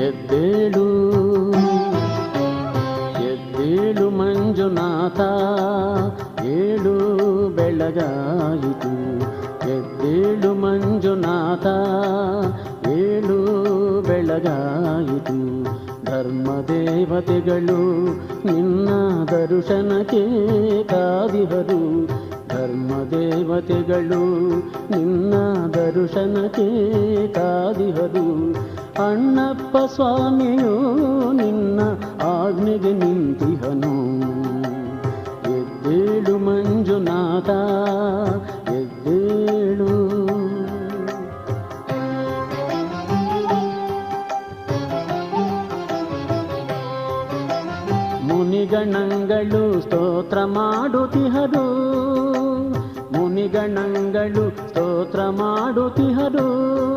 ಎದ್ದೇಳು ಎದ್ದೇಳು ಮಂಜುನಾಥ, ಏಳು ಬೆಳಗಾಯಿತು. ಎದ್ದೇಳು ಮಂಜುನಾಥ, ಏಳು ಬೆಳಗಾಯಿತು. ಧರ್ಮದೇವತೆಗಳು ನಿನ್ನ ದರ್ಶನಕ್ಕೆ ಕಾದಿಹರು. ಧರ್ಮದೇವತೆಗಳು ನಿನ್ನ ದರ್ಶನಕ್ಕೆ ಕಾದಿಹರು. ಅಣ್ಣಪ್ಪ ಸ್ವಾಮಿಯು ನಿನ್ನ ಆಜ್ಞೆಗೆ ನಿಂತಿಹನು. ಎದ್ದೇಳು ಮಂಜುನಾಥ, ಎದ್ದೇಳು. ಮುನಿಗಣಗಳು ಸ್ತೋತ್ರ ಮಾಡುತ್ತಿಹರು. ಮುನಿಗಣಗಳು ಸ್ತೋತ್ರ ಮಾಡುತ್ತಿಹರು.